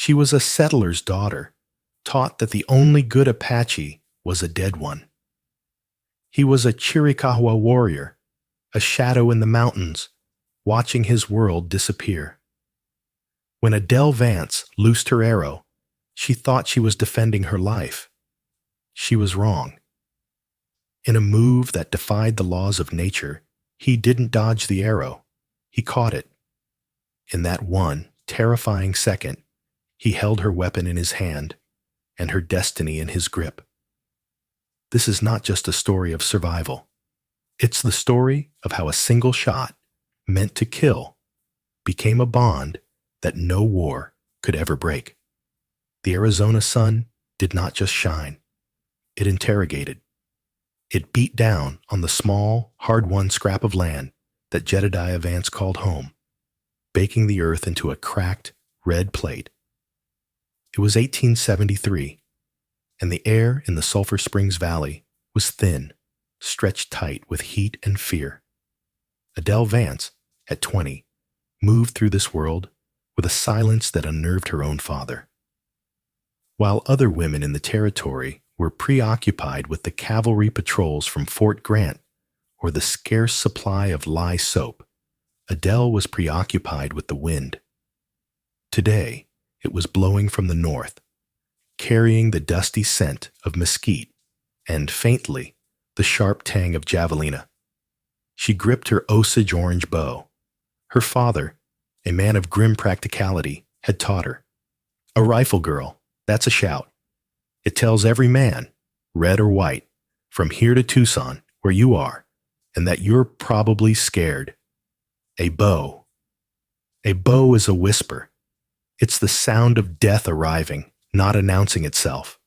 She was a settler's daughter, taught that the only good Apache was a dead one. He was a Chiricahua warrior, a shadow in the mountains, watching his world disappear. When Adele Vance loosed her arrow, she thought she was defending her life. She was wrong. In a move that defied the laws of nature, he didn't dodge the arrow. He caught it. In that one terrifying second, he held her weapon in his hand and her destiny in his grip. This is not just a story of survival. It's the story of how a single shot, meant to kill, became a bond that no war could ever break. The Arizona sun did not just shine. It interrogated. It beat down on the small, hard-won scrap of land that Jedediah Vance called home, baking the earth into a cracked, red plate. It was 1873, and the air in the Sulphur Springs Valley was thin, stretched tight with heat and fear. Adele Vance, at 20, moved through this world with a silence that unnerved her own father. While other women in the territory were preoccupied with the cavalry patrols from Fort Grant or the scarce supply of lye soap, Adele was preoccupied with the wind. Today, it was blowing from the north, carrying the dusty scent of mesquite and, faintly, the sharp tang of javelina. She gripped her Osage orange bow. Her father, a man of grim practicality, had taught her. A rifle girl, that's a shout. It tells every man, red or white, from here to Tucson, where you are, and that you're probably scared. A bow. A bow is a whisper. It's the sound of death arriving, not announcing itself.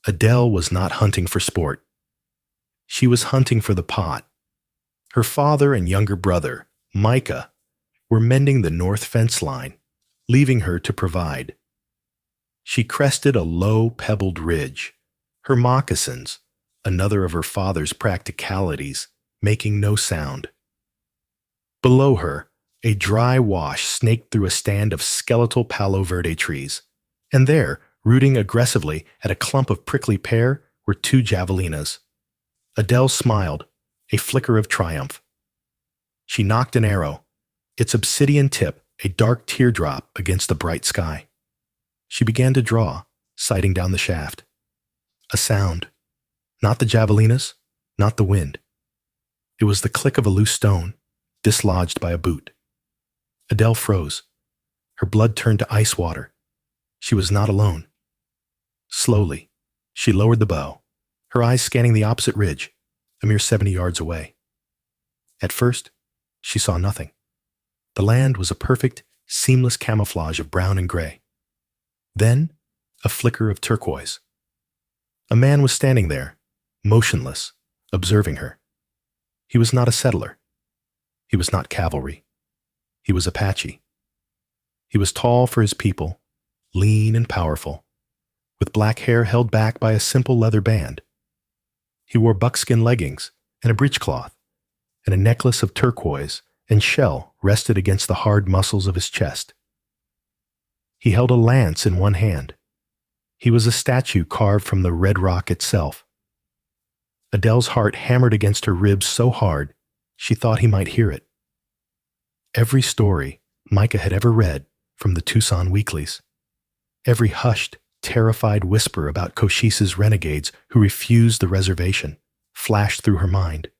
Adele was not hunting for sport. She was hunting for the pot. Her father and younger brother, Micah, were mending the north fence line, leaving her to provide. She crested a low, pebbled ridge, her moccasins, another of her father's practicalities, making no sound. Below her, a dry wash snaked through a stand of skeletal Palo Verde trees, and there, rooting aggressively at a clump of prickly pear, were two javelinas. Adele smiled, a flicker of triumph. She knocked an arrow, its obsidian tip a dark teardrop against the bright sky. She began to draw, sighting down the shaft. A sound. Not the javelinas, not the wind. It was the click of a loose stone, dislodged by a boot. Adele froze. Her blood turned to ice water. She was not alone. Slowly, she lowered the bow, her eyes scanning the opposite ridge, a mere 70 yards away. At first, she saw nothing. The land was a perfect, seamless camouflage of brown and gray. Then, a flicker of turquoise. A man was standing there, motionless, observing her. He was not a settler. He was not cavalry. He was Apache. He was tall for his people, lean and powerful, with black hair held back by a simple leather band. He wore buckskin leggings and a breechcloth, and a necklace of turquoise and shell rested against the hard muscles of his chest. He held a lance in one hand. He was a statue carved from the red rock itself. Adele's heart hammered against her ribs so hard, she thought he might hear it. Every story Micah had ever read from the Tucson weeklies, every hushed, terrified whisper about Cochise's renegades who refused the reservation, flashed through her mind.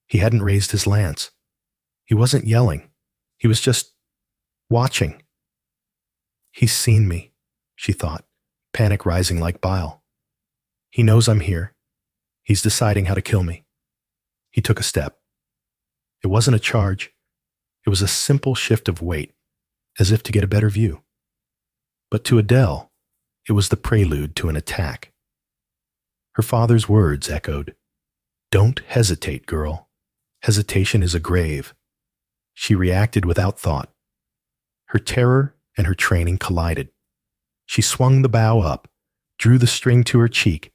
He hadn't raised his lance. He wasn't yelling. He was just watching. He's seen me, she thought, panic rising like bile. He knows I'm here. He's deciding how to kill me. He took a step. It wasn't a charge. It was a simple shift of weight, as if to get a better view. But to Adele, it was the prelude to an attack. Her father's words echoed, "Don't hesitate, girl. Hesitation is a grave." She reacted without thought. Her terror and her training collided. She swung the bow up, drew the string to her cheek,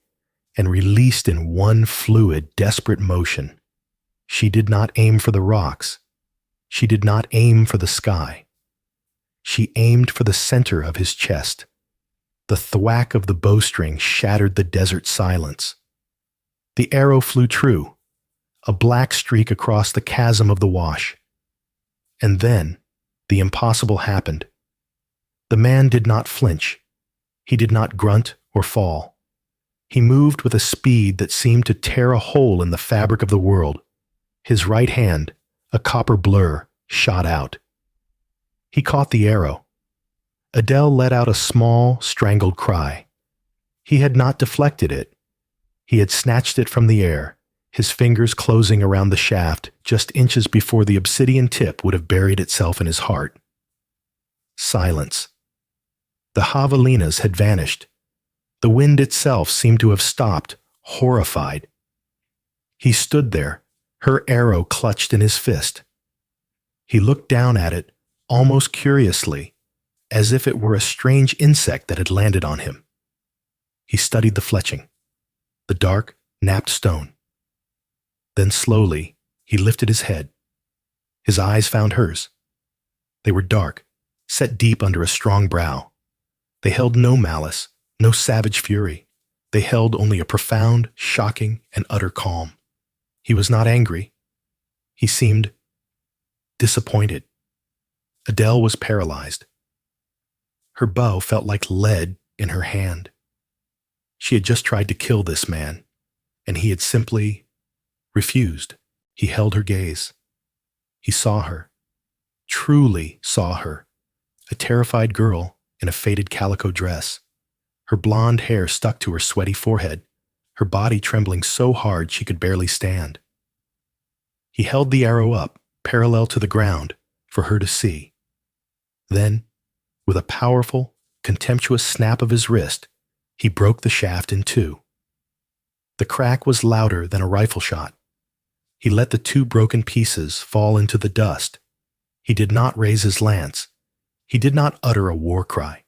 and released in one fluid, desperate motion. She did not aim for the rocks. She did not aim for the sky. She aimed for the center of his chest. The thwack of the bowstring shattered the desert silence. The arrow flew true, a black streak across the chasm of the wash. And then, the impossible happened. The man did not flinch. He did not grunt or fall. He moved with a speed that seemed to tear a hole in the fabric of the world. His right hand, a copper blur, shot out. He caught the arrow. Adele let out a small, strangled cry. He had not deflected it. He had snatched it from the air, his fingers closing around the shaft just inches before the obsidian tip would have buried itself in his heart. Silence. The javelinas had vanished. The wind itself seemed to have stopped, horrified. He stood there, her arrow clutched in his fist. He looked down at it, almost curiously, as if it were a strange insect that had landed on him. He studied the fletching, the dark, napped stone. Then slowly, he lifted his head. His eyes found hers. They were dark, set deep under a strong brow. They held no malice, no savage fury. They held only a profound, shocking, and utter calm. He was not angry. He seemed disappointed. Adele was paralyzed. Her bow felt like lead in her hand. She had just tried to kill this man, and he had simply refused. He held her gaze. He saw her, truly saw her, a terrified girl in a faded calico dress, her blonde hair stuck to her sweaty forehead, her body trembling so hard she could barely stand. He held the arrow up, parallel to the ground, for her to see. Then, with a powerful, contemptuous snap of his wrist, he broke the shaft in two. The crack was louder than a rifle shot. He let the two broken pieces fall into the dust. He did not raise his lance. He did not utter a war cry.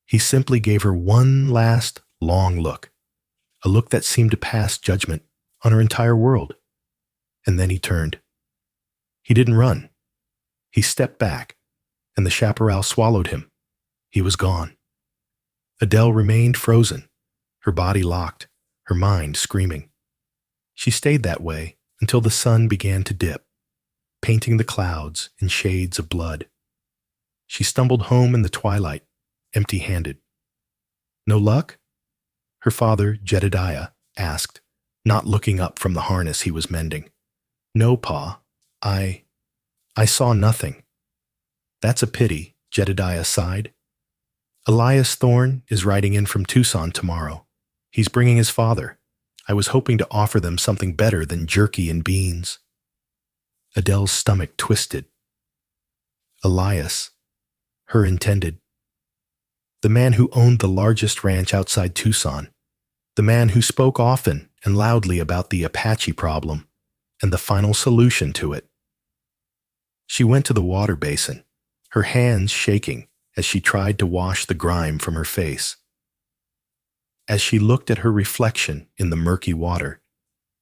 He simply gave her one last, long look, a look that seemed to pass judgment on her entire world. And then he turned. He didn't run. He stepped back, and the chaparral swallowed him. He was gone. Adele remained frozen, her body locked, her mind screaming. She stayed that way until the sun began to dip, painting the clouds in shades of blood. She stumbled home in the twilight, empty-handed. No luck? Her father, Jedediah, asked, not looking up from the harness he was mending. No, Pa. I saw nothing. That's a pity, Jedediah sighed. Elias Thorne is riding in from Tucson tomorrow. He's bringing his father. I was hoping to offer them something better than jerky and beans. Adele's stomach twisted. Elias, her intended. The man who owned the largest ranch outside Tucson. The man who spoke often and loudly about the Apache problem and the final solution to it. She went to the water basin, her hands shaking as she tried to wash the grime from her face. As she looked at her reflection in the murky water,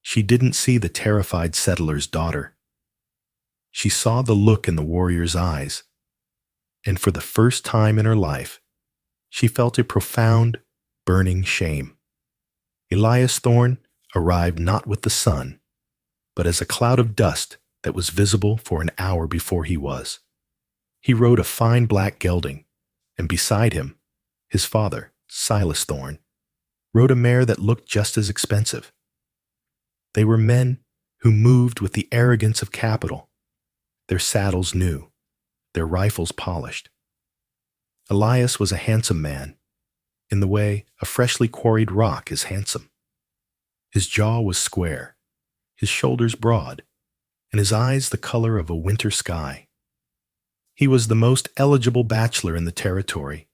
she didn't see the terrified settler's daughter. She saw the look in the warrior's eyes, and for the first time in her life, she felt a profound, burning shame. Elias Thorne arrived not with the sun, but as a cloud of dust that was visible for an hour before he was. He rode a fine black gelding, and beside him, his father, Silas Thorne, rode a mare that looked just as expensive. They were men who moved with the arrogance of capital, their saddles new, their rifles polished. Elias was a handsome man, in the way a freshly quarried rock is handsome. His jaw was square, his shoulders broad, and his eyes the color of a winter sky. He was the most eligible bachelor in the territory,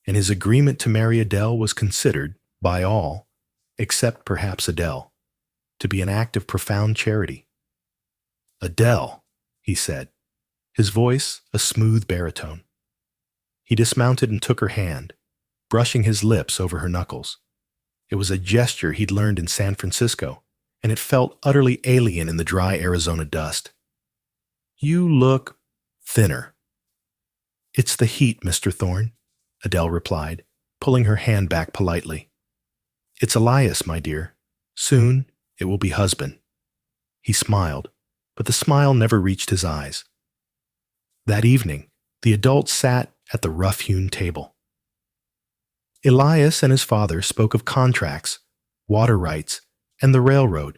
and his agreement to marry Adele was considered, by all, except perhaps Adele, to be an act of profound charity. Adele, he said, his voice a smooth baritone. He dismounted and took her hand, brushing his lips over her knuckles. It was a gesture he'd learned in San Francisco, and it felt utterly alien in the dry Arizona dust. You look thinner. It's the heat, Mr. Thorne, Adele replied, pulling her hand back politely. It's Elias, my dear. Soon it will be husband. He smiled, but the smile never reached his eyes. That evening, the adults sat at the rough-hewn table. Elias and his father spoke of contracts, water rights, and the railroad.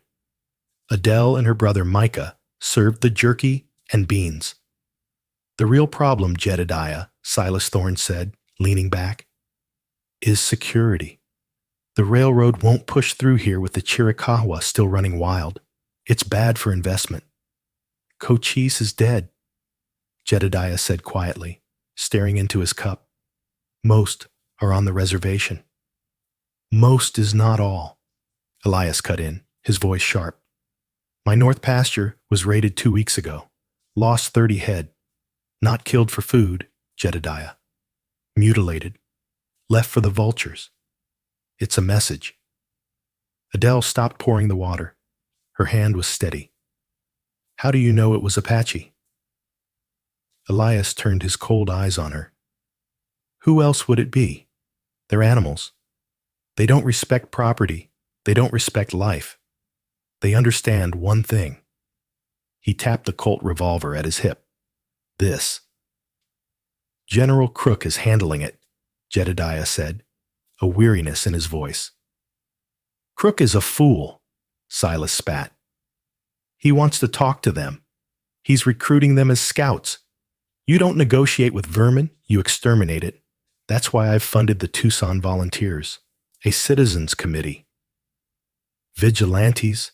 Adele and her brother Micah served the jerky and beans. The real problem, Jedediah, Silas Thorne said, leaning back, is security. The railroad won't push through here with the Chiricahua still running wild. It's bad for investment. Cochise is dead, Jedediah said quietly, staring into his cup. Most are on the reservation. Most is not all, Elias cut in, his voice sharp. My north pasture was raided 2 weeks ago. Lost 30 head. Not killed for food, Jedediah. Mutilated. Left for the vultures. It's a message. Adele stopped pouring the water. Her hand was steady. How do you know it was Apache? Elias turned his cold eyes on her. Who else would it be? They're animals. They don't respect property. They don't respect life. They understand one thing. He tapped the Colt revolver at his hip. This. General Crook is handling it, Jedediah said, a weariness in his voice. Crook is a fool, Silas spat. He wants to talk to them. He's recruiting them as scouts. You don't negotiate with vermin, you exterminate it. That's why I've funded the Tucson Volunteers, a citizens committee. Vigilantes,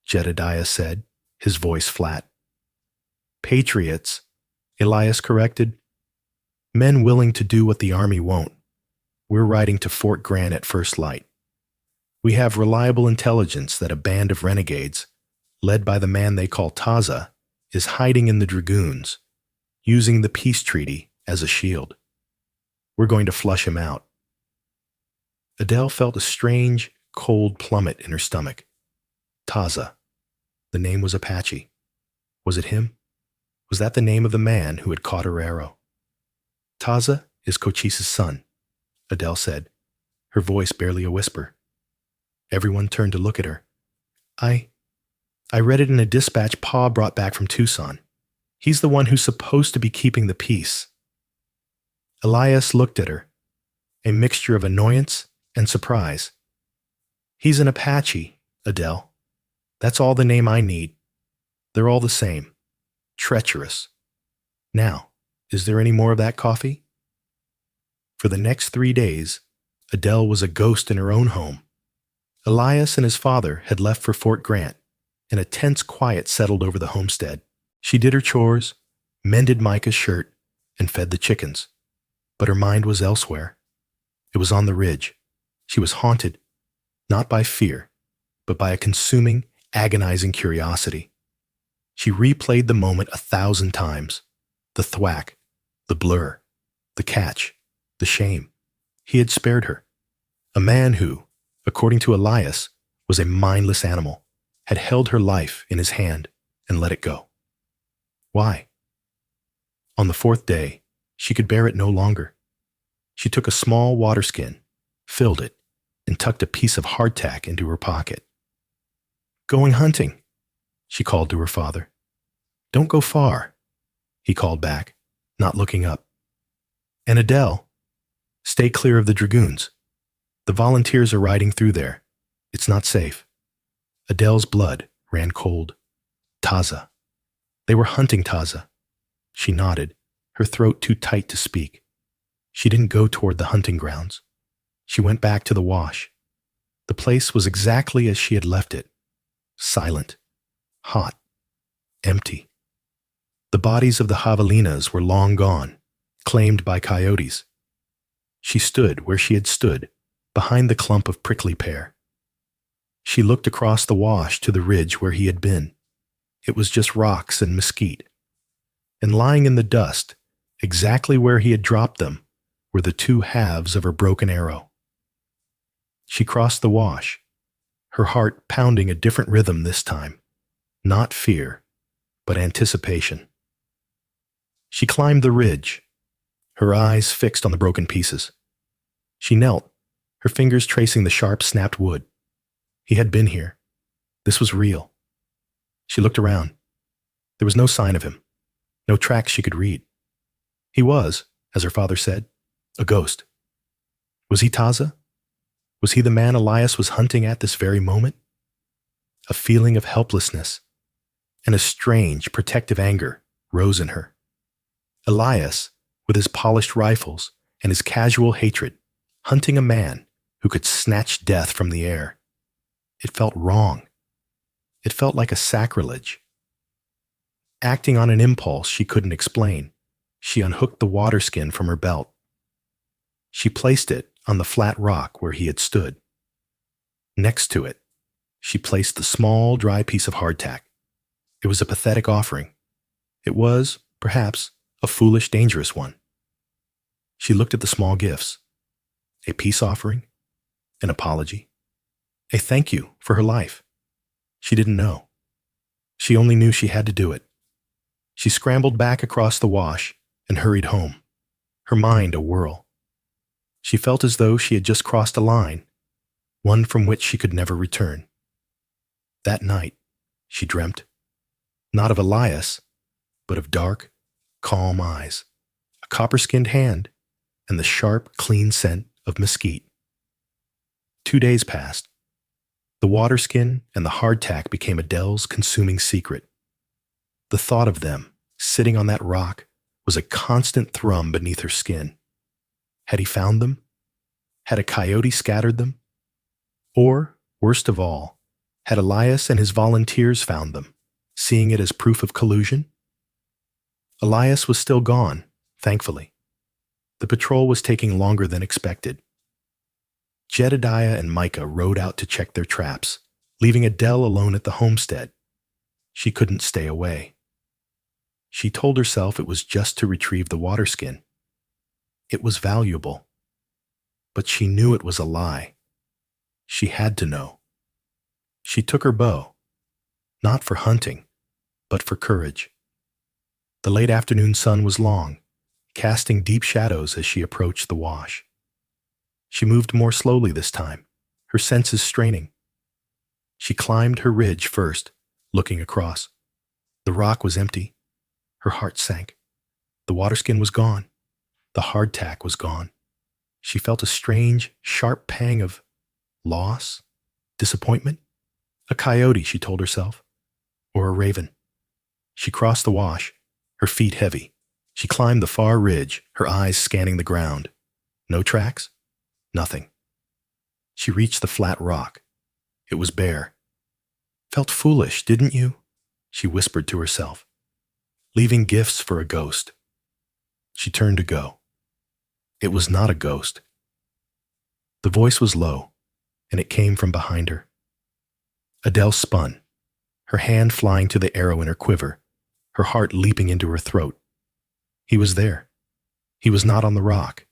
Jedediah said, his voice flat. Patriots, Elias corrected. Men willing to do what the army won't. We're riding to Fort Grant at first light. We have reliable intelligence that a band of renegades, led by the man they call Taza, is hiding in the dragoons, using the peace treaty as a shield. We're going to flush him out. Adele felt a strange, cold plummet in her stomach. Taza. The name was Apache. Was it him? Was that the name of the man who had caught her arrow? Taza is Cochise's son, Adele said, her voice barely a whisper. Everyone turned to look at her. I read it in a dispatch Pa brought back from Tucson. He's the one who's supposed to be keeping the peace. Elias looked at her, a mixture of annoyance and surprise. He's an Apache, Adele. That's all the name I need. They're all the same. Treacherous. Now, is there any more of that coffee? For the next 3 days, Adele was a ghost in her own home. Elias and his father had left for Fort Grant, and a tense quiet settled over the homestead. She did her chores, mended Micah's shirt, and fed the chickens. But her mind was elsewhere. It was on the ridge. She was haunted, not by fear, but by a consuming, agonizing curiosity. She replayed the moment 1,000 times. The thwack, the blur, the catch, the shame. He had spared her. A man who, according to Elias, was a mindless animal, had held her life in his hand and let it go. Why? On the 4th day, she could bear it no longer. She took a small water skin, filled it, and tucked a piece of hardtack into her pocket. Going hunting, she called to her father. Don't go far, he called back, not looking up. And Adele, stay clear of the dragoons. The volunteers are riding through there. It's not safe. Adele's blood ran cold. Taza. They were hunting Taza. She nodded, her throat too tight to speak. She didn't go toward the hunting grounds. She went back to the wash. The place was exactly as she had left it. Silent, hot, empty. The bodies of the javelinas were long gone, claimed by coyotes. She stood where she had stood, behind the clump of prickly pear. She looked across the wash to the ridge where he had been. It was just rocks and mesquite. And lying in the dust, exactly where he had dropped them, were the 2 halves of her broken arrow. She crossed the wash, her heart pounding a different rhythm this time, not fear, but anticipation. She climbed the ridge, her eyes fixed on the broken pieces. She knelt, her fingers tracing the sharp, snapped wood. He had been here. This was real. She looked around. There was no sign of him, no tracks she could read. He was, as her father said, a ghost. Was he Taza? Was he the man Elias was hunting at this very moment? A feeling of helplessness and a strange, protective anger rose in her. Elias, with his polished rifles and his casual hatred, hunting a man who could snatch death from the air. It felt wrong. It felt like a sacrilege. Acting on an impulse she couldn't explain, she unhooked the water skin from her belt. She placed it on the flat rock where he had stood. Next to it, she placed the small, dry piece of hardtack. It was a pathetic offering. It was, perhaps, a foolish, dangerous one. She looked at the small gifts. A peace offering, an apology, a thank you for her life. She didn't know. She only knew she had to do it. She scrambled back across the wash and hurried home, her mind a whirl. She felt as though she had just crossed a line, one from which she could never return. That night, she dreamt, not of Elias, but of dark, calm eyes, a copper-skinned hand, and the sharp, clean scent of mesquite. 2 days passed. The water skin and the hardtack became Adele's consuming secret. The thought of them, sitting on that rock, was a constant thrum beneath her skin. Had he found them? Had a coyote scattered them? Or, worst of all, had Elias and his volunteers found them, seeing it as proof of collusion? Elias was still gone, thankfully. The patrol was taking longer than expected. Jedediah and Micah rode out to check their traps, leaving Adele alone at the homestead. She couldn't stay away. She told herself it was just to retrieve the water skin. It was valuable. But she knew it was a lie. She had to know. She took her bow, not for hunting, but for courage. The late afternoon sun was long, casting deep shadows as she approached the wash. She moved more slowly this time, her senses straining. She climbed her ridge first, looking across. The rock was empty. Her heart sank. The water skin was gone. The hardtack was gone. She felt a strange, sharp pang of loss, disappointment. A coyote, she told herself, or a raven. She crossed the wash, her feet heavy. She climbed the far ridge, her eyes scanning the ground. No tracks? Nothing. She reached the flat rock. It was bare. Felt foolish, didn't you? She whispered to herself. Leaving gifts for a ghost. She turned to go. It was not a ghost. The voice was low, and it came from behind her. Adele spun, her hand flying to the arrow in her quiver, her heart leaping into her throat. He was there. He was not on the rock.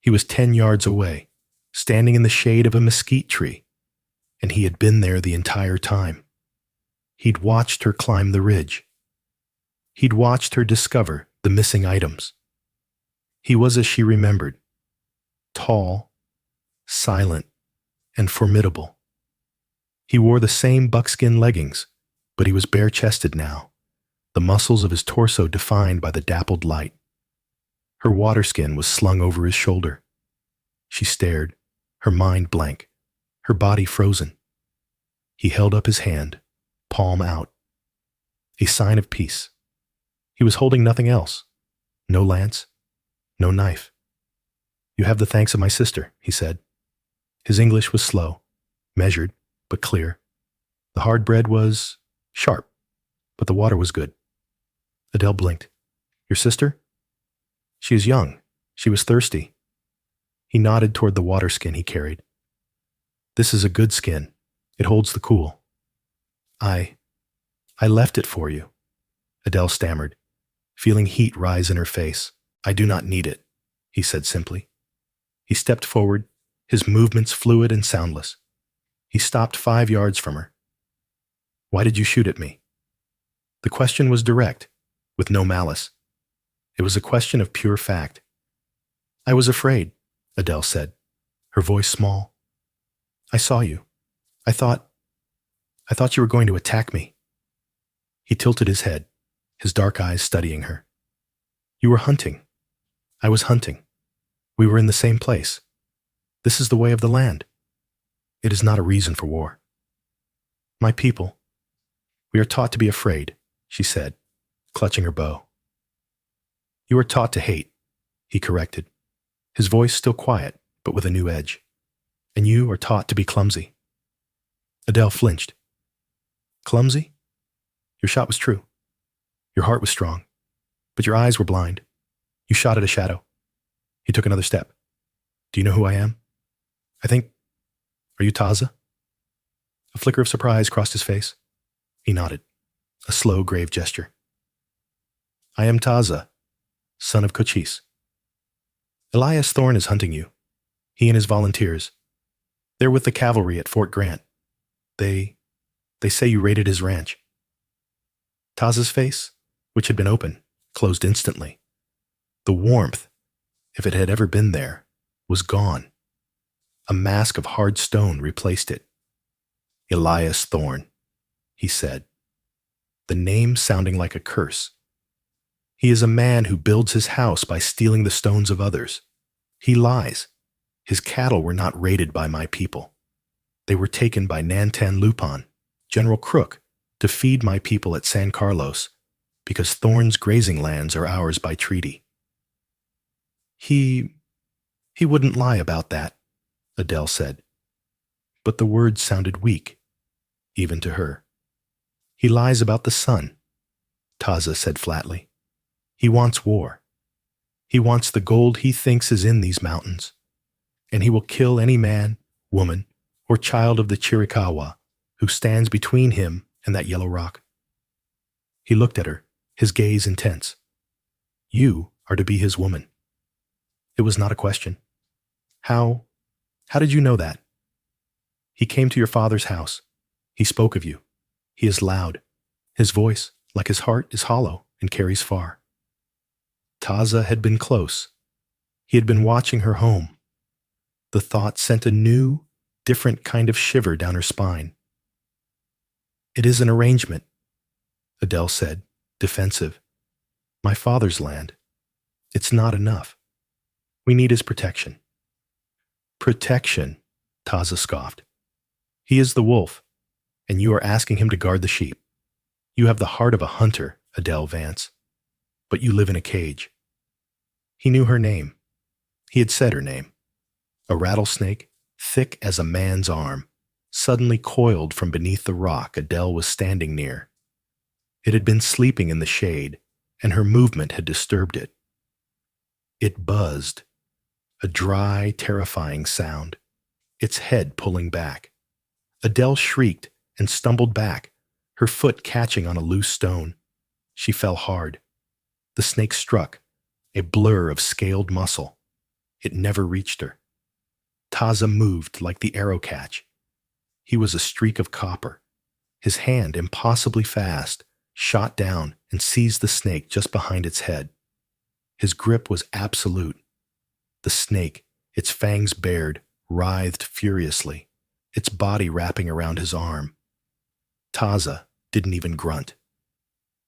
He was 10 yards away, standing in the shade of a mesquite tree, and he had been there the entire time. He'd watched her climb the ridge. He'd watched her discover the missing items. He was as she remembered, tall, silent, and formidable. He wore the same buckskin leggings, but he was bare-chested now, the muscles of his torso defined by the dappled light. Her water skin was slung over his shoulder. She stared, her mind blank, her body frozen. He held up his hand, palm out. A sign of peace. He was holding nothing else. No lance, no knife. "You have the thanks of my sister," he said. His English was slow, measured, but clear. The hard bread was sharp, but the water was good. Adele blinked. "Your sister?" "She is young. She was thirsty." He nodded toward the water skin he carried. "This is a good skin. It holds the cool." I left it for you," Adele stammered, feeling heat rise in her face. "I do not need it," he said simply. He stepped forward, his movements fluid and soundless. He stopped 5 yards from her. "Why did you shoot at me?" The question was direct, with no malice. It was a question of pure fact. I was afraid, Adele said, her voice small. I saw you. I thought you were going to attack me. He tilted his head, his dark eyes studying her. You were hunting. I was hunting. We were in the same place. This is the way of the land. It is not a reason for war. My people, we are taught to be afraid, she said, clutching her bow. You are taught to hate, he corrected, his voice still quiet, but with a new edge. And you are taught to be clumsy. Adele flinched. Clumsy? Your shot was true. Your heart was strong, but your eyes were blind. You shot at a shadow. He took another step. Do you know who I am? I think... Are you Taza? A flicker of surprise crossed his face. He nodded, a slow, grave gesture. I am Taza, son of Cochise. Elias Thorne is hunting you. He and his volunteers. They're with the cavalry at Fort Grant. They say you raided his ranch. Taza's face, which had been open, closed instantly. The warmth, if it had ever been there, was gone. A mask of hard stone replaced it. Elias Thorne, he said, the name sounding like a curse. He is a man who builds his house by stealing the stones of others. He lies. His cattle were not raided by my people. They were taken by Nantan Lupon, General Crook, to feed my people at San Carlos, because Thorne's grazing lands are ours by treaty. He wouldn't lie about that, Adele said. But the words sounded weak, even to her. He lies about the sun, Taza said flatly. He wants war. He wants the gold he thinks is in these mountains, and he will kill any man, woman, or child of the Chiricahua who stands between him and that yellow rock. He looked at her, his gaze intense. You are to be his woman. It was not a question. How did you know that? He came to your father's house. He spoke of you. He is loud. His voice, like his heart, is hollow and carries far. Taza had been close. He had been watching her home. The thought sent a new, different kind of shiver down her spine. It is an arrangement, Adele said, defensive. My father's land. It's not enough. We need his protection. Protection, Taza scoffed. He is the wolf, and you are asking him to guard the sheep. You have the heart of a hunter, Adele Vance, but you live in a cage. He knew her name. He had said her name. A rattlesnake, thick as a man's arm, suddenly coiled from beneath the rock Adele was standing near. It had been sleeping in the shade, and her movement had disturbed it. It buzzed, a dry, terrifying sound, its head pulling back. Adele shrieked and stumbled back, her foot catching on a loose stone. She fell hard. The snake struck, a blur of scaled muscle. It never reached her. Taza moved like the arrow catch. He was a streak of copper. His hand, impossibly fast, shot down and seized the snake just behind its head. His grip was absolute. The snake, its fangs bared, writhed furiously, its body wrapping around his arm. Taza didn't even grunt.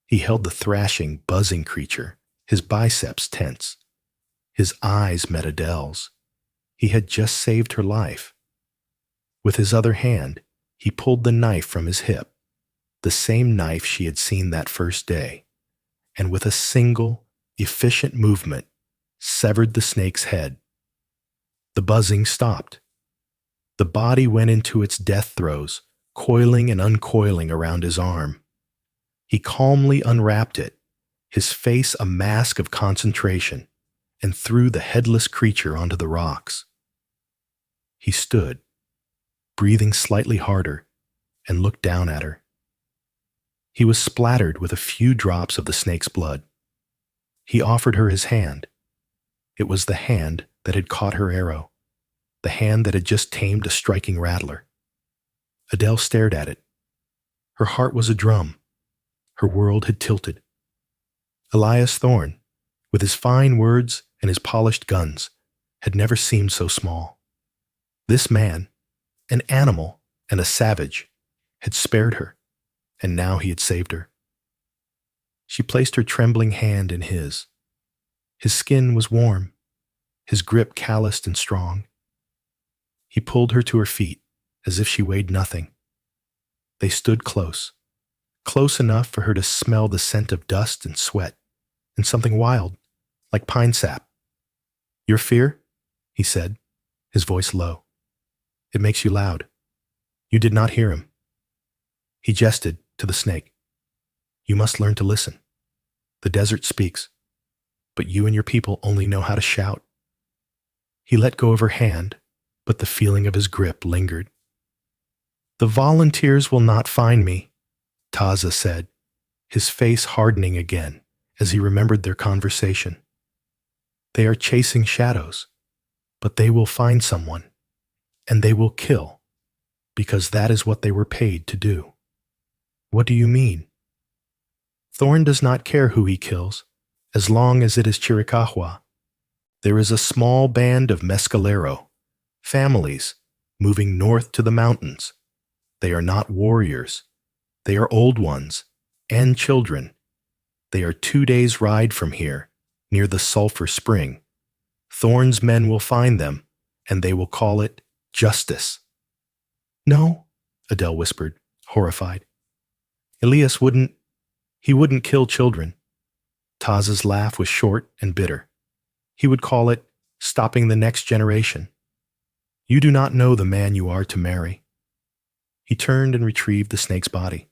He held the thrashing, buzzing creature, his biceps tense. His eyes met Adele's. He had just saved her life. With his other hand, he pulled the knife from his hip, the same knife she had seen that first day, and with a single, efficient movement, severed the snake's head. The buzzing stopped. The body went into its death throes, coiling and uncoiling around his arm. He calmly unwrapped it, his face a mask of concentration, and threw the headless creature onto the rocks. He stood, breathing slightly harder, and looked down at her. He was splattered with a few drops of the snake's blood. He offered her his hand. It was the hand that had caught her arrow, the hand that had just tamed a striking rattler. Adele stared at it. Her heart was a drum. Her world had tilted. Elias Thorne, with his fine words and his polished guns, had never seemed so small. This man, an animal and a savage, had spared her, and now he had saved her. She placed her trembling hand in his. His skin was warm, his grip calloused and strong. He pulled her to her feet as if she weighed nothing. They stood close enough for her to smell the scent of dust and sweat, and something wild, like pine sap. "Your fear?" he said, his voice low. "It makes you loud." You did not hear him. He gestured to the snake. "You must learn to listen. The desert speaks, but you and your people only know how to shout." He let go of her hand, but the feeling of his grip lingered. "The volunteers will not find me," Taza said, his face hardening again as he remembered their conversation. "They are chasing shadows, but they will find someone, and they will kill, because that is what they were paid to do." "What do you mean?" "Thorn does not care who he kills, as long as it is Chiricahua. There is a small band of Mescalero, families, moving north to the mountains. They are not warriors. They are old ones and children. They are 2 days' ride from here, near the sulfur spring. Thorn's men will find them, and they will call it justice." "No," Adele whispered, horrified. "Elias wouldn't kill children." Taza's laugh was short and bitter. "He would call it stopping the next generation. You do not know the man you are to marry." He turned and retrieved the snake's body.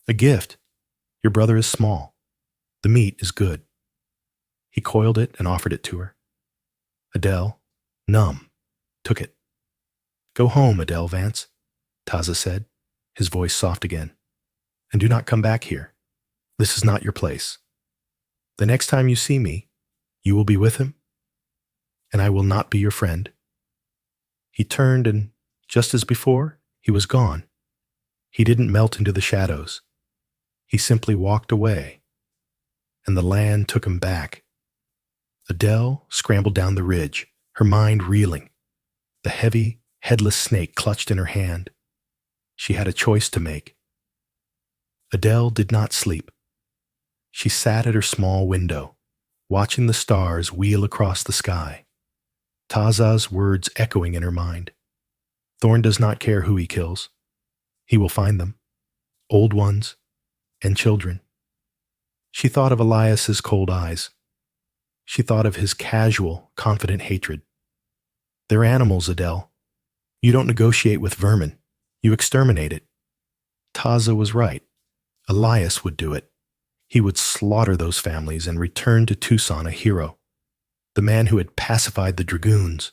"A gift. Your brother is small. The meat is good." He coiled it and offered it to her. Adele, numb, took it. "Go home, Adele Vance," Taza said, his voice soft again. "And do not come back here. This is not your place. The next time you see me, you will be with him, and I will not be your friend." He turned and, just as before, he was gone. He didn't melt into the shadows. He simply walked away, and the land took him back. Adele scrambled down the ridge, her mind reeling. The heavy, headless snake clutched in her hand. She had a choice to make. Adele did not sleep. She sat at her small window, watching the stars wheel across the sky. Taza's words echoing in her mind. Thorn does not care who he kills. He will find them, old ones and children. She thought of Elias's cold eyes. She thought of his casual, confident hatred. "They're animals, Adele. You don't negotiate with vermin. You exterminate it." Taza was right. Elias would do it. He would slaughter those families and return to Tucson a hero, the man who had pacified the dragoons.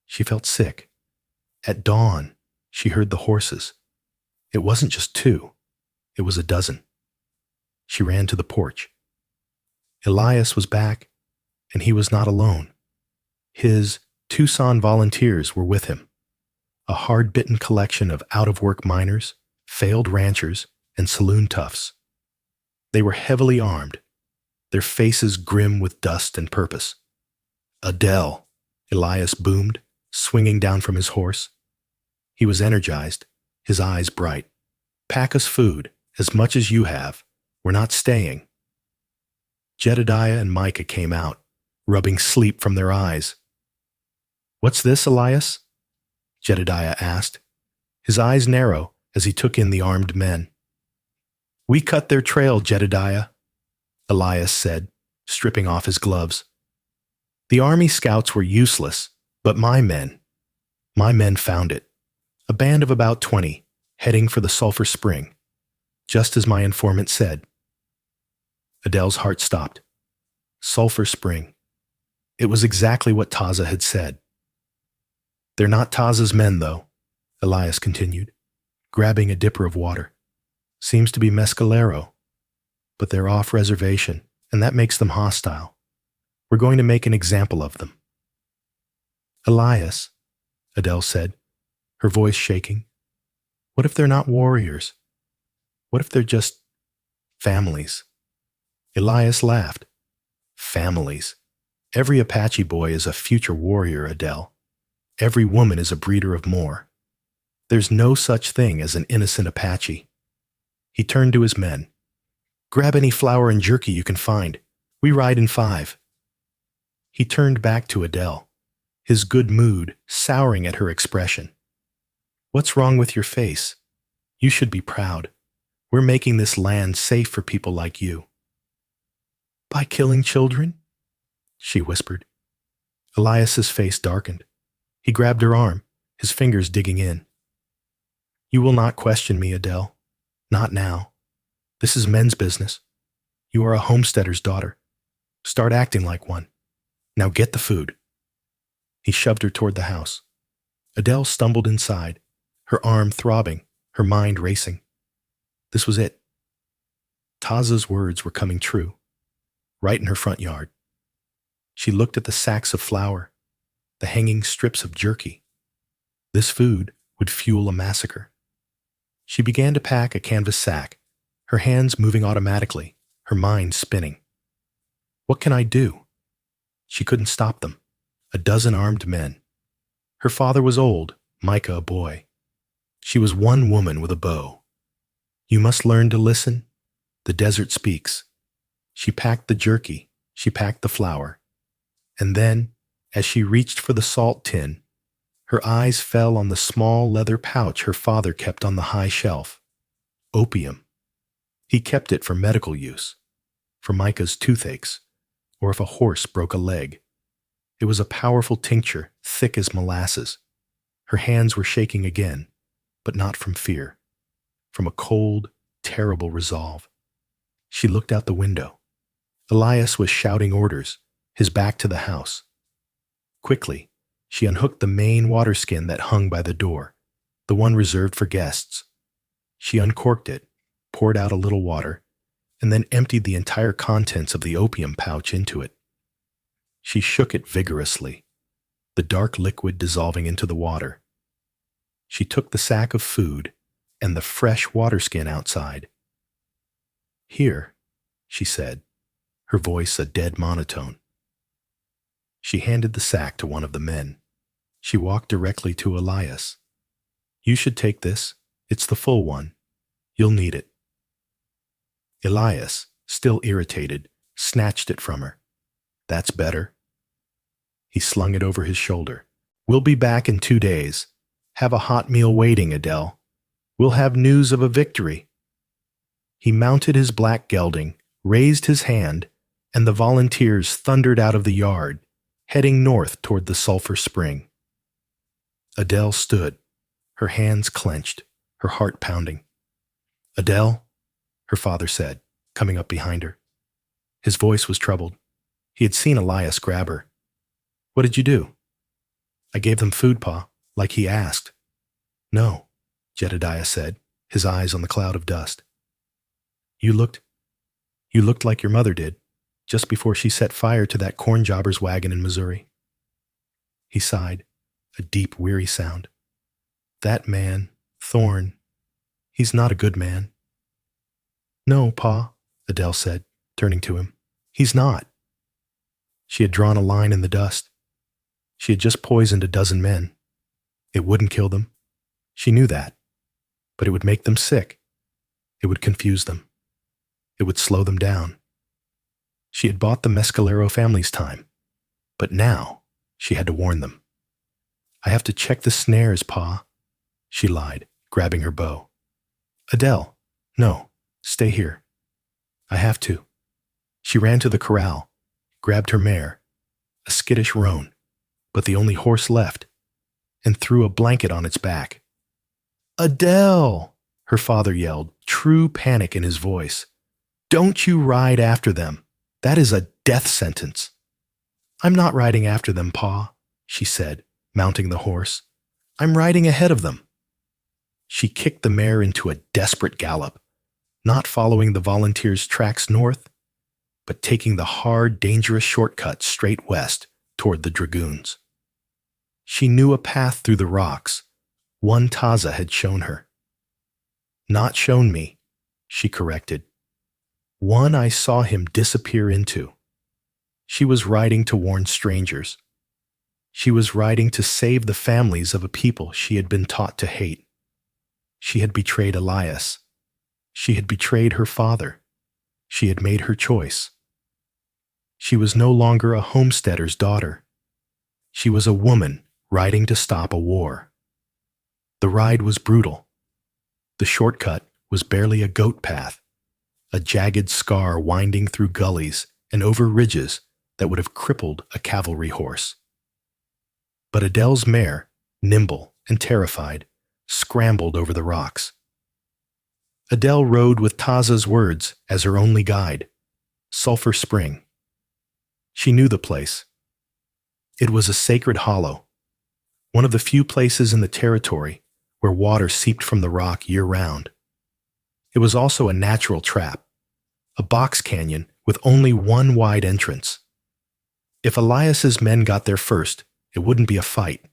She felt sick. At dawn, she heard the horses. It wasn't just 2. It was a dozen. She ran to the porch. Elias was back, and he was not alone. His Tucson volunteers were with him, a hard-bitten collection of out-of-work miners, failed ranchers, and saloon toughs. They were heavily armed, their faces grim with dust and purpose. "Adele," Elias boomed, swinging down from his horse. He was energized, his eyes bright. "Pack us food, as much as you have. We're not staying." Jedediah and Micah came out, rubbing sleep from their eyes. "What's this, Elias?" Jedediah asked, his eyes narrow as he took in the armed men. "We cut their trail, Jedediah," Elias said, stripping off his gloves. "The army scouts were useless, but my men found it. A band of about 20, heading for the sulfur spring, just as my informant said." Adele's heart stopped. Sulfur spring. It was exactly what Taza had said. "They're not Taza's men, though," Elias continued, grabbing a dipper of water. "Seems to be Mescalero, but they're off reservation, and that makes them hostile. We're going to make an example of them." "Elias," Adele said, her voice shaking, "what if they're not warriors? What if they're just families?" Elias laughed. "Families. Every Apache boy is a future warrior, Adele. Every woman is a breeder of more. There's no such thing as an innocent Apache. He turned to his men. Grab any flour and jerky you can find. We ride in 5. He turned back to Adele, his good mood souring at her expression. What's wrong with your face? You should be proud. We're making this land safe for people like you. By killing children? She whispered. Elias's face darkened. He grabbed her arm, his fingers digging in. You will not question me, Adele. Not now. This is men's business. You are a homesteader's daughter. Start acting like one. Now get the food. He shoved her toward the house. Adele stumbled inside, her arm throbbing, her mind racing. This was it. Taza's words were coming true, right in her front yard. She looked at the sacks of flour, the hanging strips of jerky. This food would fuel a massacre. She began to pack a canvas sack, her hands moving automatically, her mind spinning. What can I do? She couldn't stop them. A dozen armed men. Her father was old, Micah a boy. She was one woman with a bow. You must learn to listen. The desert speaks. She packed the jerky. She packed the flour. And then, as she reached for the salt tin, her eyes fell on the small leather pouch her father kept on the high shelf. Opium. He kept it for medical use, for Micah's toothaches, or if a horse broke a leg. It was a powerful tincture, thick as molasses. Her hands were shaking again, but not from fear, from a cold, terrible resolve. She looked out the window. Elias was shouting orders, his back to the house. Quickly, she unhooked the main water skin that hung by the door, the one reserved for guests. She uncorked it, poured out a little water, and then emptied the entire contents of the opium pouch into it. She shook it vigorously, the dark liquid dissolving into the water. She took the sack of food and the fresh water skin outside. Here, she said, her voice a dead monotone. She handed the sack to one of the men. She walked directly to Elias. You should take this. It's the full one. You'll need it. Elias, still irritated, snatched it from her. That's better. He slung it over his shoulder. We'll be back in 2 days. Have a hot meal waiting, Adele. We'll have news of a victory. He mounted his black gelding, raised his hand, and the volunteers thundered out of the yard, heading north toward the sulfur spring. Adele stood, her hands clenched, her heart pounding. Adele, her father said, coming up behind her. His voice was troubled. He had seen Elias grab her. What did you do? I gave them food, Pa, like he asked. No, Jedediah said, his eyes on the cloud of dust. You looked like your mother did, just before she set fire to that corn jobber's wagon in Missouri. He sighed, a deep, weary sound. That man, Thorne, he's not a good man. No, Pa, Adele said, turning to him. He's not. She had drawn a line in the dust. She had just poisoned a dozen men. It wouldn't kill them. She knew that. But it would make them sick. It would confuse them. It would slow them down. She had bought the Mescalero family's time. But now she had to warn them. I have to check the snares, Pa, she lied, grabbing her bow. Adele, no, stay here. I have to. She ran to the corral, grabbed her mare, a skittish roan, but the only horse left, and threw a blanket on its back. Adele, her father yelled, true panic in his voice. Don't you ride after them. That is a death sentence. I'm not riding after them, Pa, she said, mounting the horse. I'm riding ahead of them. She kicked the mare into a desperate gallop, not following the volunteers' tracks north, but taking the hard, dangerous shortcut straight west toward the dragoons. She knew a path through the rocks, one Taza had shown her. Not shown me, she corrected. One I saw him disappear into. She was riding to warn strangers. She was riding to save the families of a people she had been taught to hate. She had betrayed Elias. She had betrayed her father. She had made her choice. She was no longer a homesteader's daughter. She was a woman riding to stop a war. The ride was brutal. The shortcut was barely a goat path, a jagged scar winding through gullies and over ridges that would have crippled a cavalry horse. But Adele's mare, nimble and terrified, scrambled over the rocks. Adele rode with Taza's words as her only guide, Sulphur Spring. She knew the place. It was a sacred hollow, one of the few places in the territory where water seeped from the rock year-round. It was also a natural trap, a box canyon with only one wide entrance. If Elias's men got there first, it wouldn't be a fight.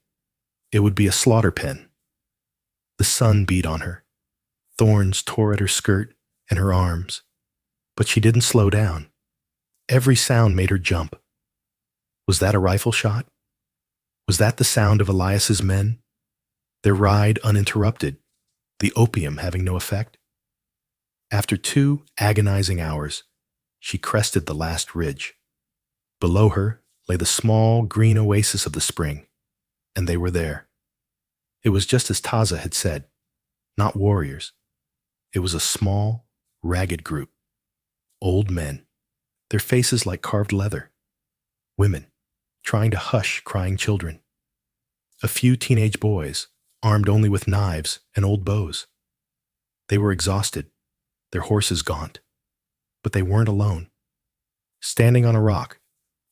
It would be a slaughter pen. The sun beat on her. Thorns tore at her skirt and her arms. But she didn't slow down. Every sound made her jump. Was that a rifle shot? Was that the sound of Elias's men? Their ride uninterrupted, the opium having no effect? After 2 agonizing hours, she crested the last ridge. Below her lay the small green oasis of the spring, and they were there. It was just as Taza had said, not warriors. It was a small, ragged group. Old men, their faces like carved leather. Women, trying to hush crying children. A few teenage boys, armed only with knives and old bows. They were exhausted, their horses gaunt. But they weren't alone. Standing on a rock,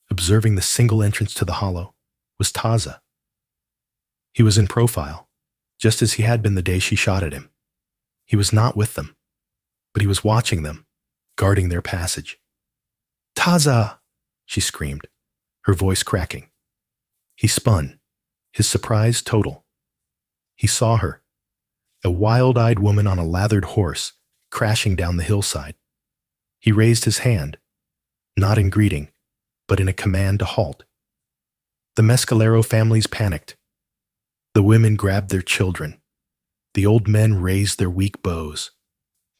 observing the single entrance to the hollow, was Taza. He was in profile, just as he had been the day she shot at him. He was not with them, but he was watching them, guarding their passage. "Taza!" she screamed, her voice cracking. He spun, his surprise total. He saw her, a wild-eyed woman on a lathered horse, crashing down the hillside. He raised his hand, not in greeting, but in a command to halt. The Mescalero families panicked. The women grabbed their children. The old men raised their weak bows.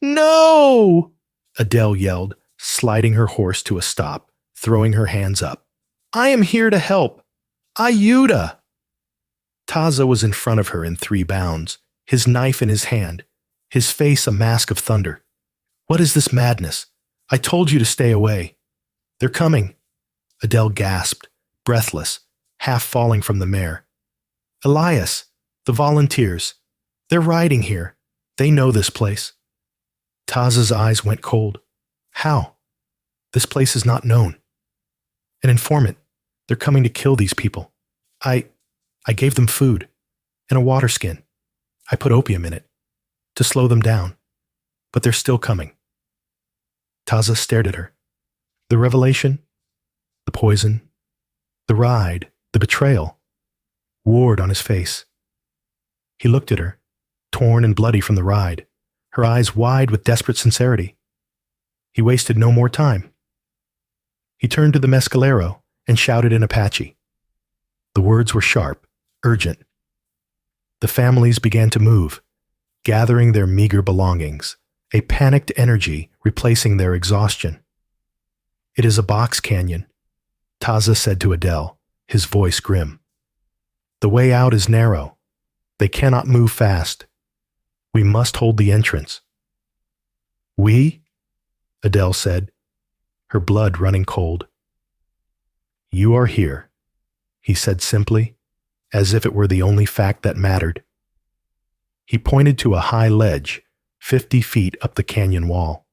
"No!" Adele yelled, sliding her horse to a stop, throwing her hands up. "I am here to help. Ayuda!" Taza was in front of her in 3 bounds, his knife in his hand, his face a mask of thunder. "What is this madness? I told you to stay away." "They're coming," Adele gasped, breathless, half falling from the mare. "Elias, the volunteers. They're riding here. They know this place." Taza's eyes went cold. "How? This place is not known." "An informant. They're coming to kill these people. I gave them food and a water skin. I put opium in it to slow them down. But they're still coming." Taza stared at her. The revelation, the poison, the ride, the betrayal, warred on his face. He looked at her, torn and bloody from the ride, her eyes wide with desperate sincerity. He wasted no more time. He turned to the Mescalero and shouted in Apache. The words were sharp, urgent. The families began to move, gathering their meager belongings, a panicked energy replacing their exhaustion. "It is a box canyon," Taza said to Adele, his voice grim. "The way out is narrow. They cannot move fast. We must hold the entrance." "We?" Adele said, her blood running cold. "You are here," he said simply, as if it were the only fact that mattered. He pointed to a high ledge, 50 feet up the canyon wall.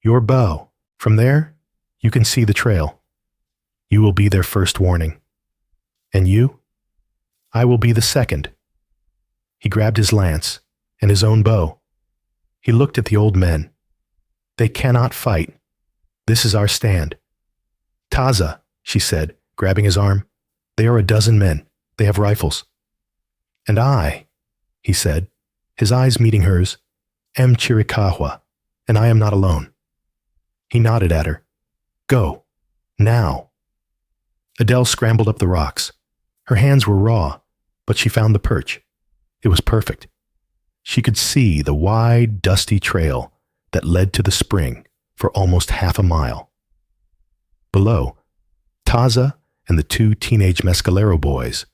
"Your bow. From there, you can see the trail. You will be their first warning. And you? I will be the second." He grabbed his lance and his own bow. He looked at the old men. "They cannot fight. This is our stand." "Taza," she said, grabbing his arm. "They are a dozen men. They have rifles." "And I," he said, his eyes meeting hers, "am Chiricahua, and I am not alone." He nodded at her. "Go. Now. Adele scrambled up the rocks. Her hands were raw, but she found the perch. It was perfect. She could see the wide, dusty trail that led to the spring for almost half a mile. Below, Taza and the two teenage Mescalero boys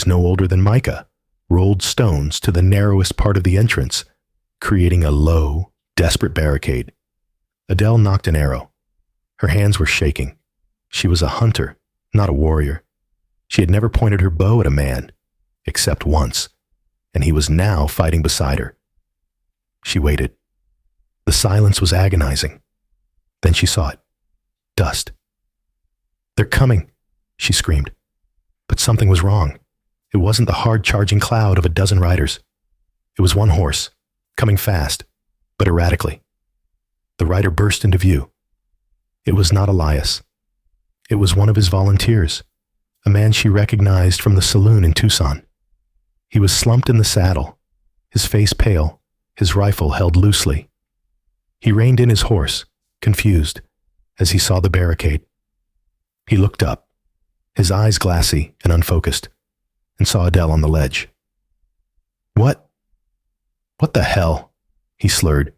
no older than Micah, rolled stones to the narrowest part of the entrance, creating a low, desperate barricade. Adele knocked an arrow. Her hands were shaking. She was a hunter, not a warrior. She had never pointed her bow at a man, except once, and he was now fighting beside her. She waited. The silence was agonizing. Then she saw it. Dust. "They're coming," she screamed. But something was wrong. It wasn't the hard-charging cloud of a dozen riders. It was one horse, coming fast, but erratically. The rider burst into view. It was not Elias. It was one of his volunteers, a man she recognized from the saloon in Tucson. He was slumped in the saddle, his face pale, his rifle held loosely. He reined in his horse, confused, as he saw the barricade. He looked up, his eyes glassy and unfocused, and saw Adele on the ledge. What the hell?" he slurred.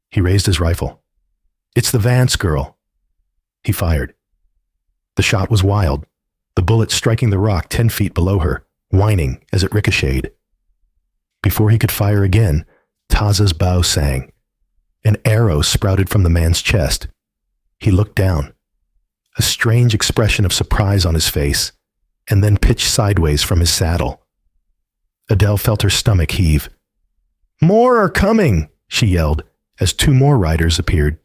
He raised his rifle. "It's the Vance girl." He fired. The shot was wild, the bullet striking the rock 10 feet below her, whining as it ricocheted. Before he could fire again, Taza's bow sang. An arrow sprouted from the man's chest. He looked down, a strange expression of surprise on his face, and then pitched sideways from his saddle. Adele felt her stomach heave. "More are coming," she yelled, as 2 more riders appeared.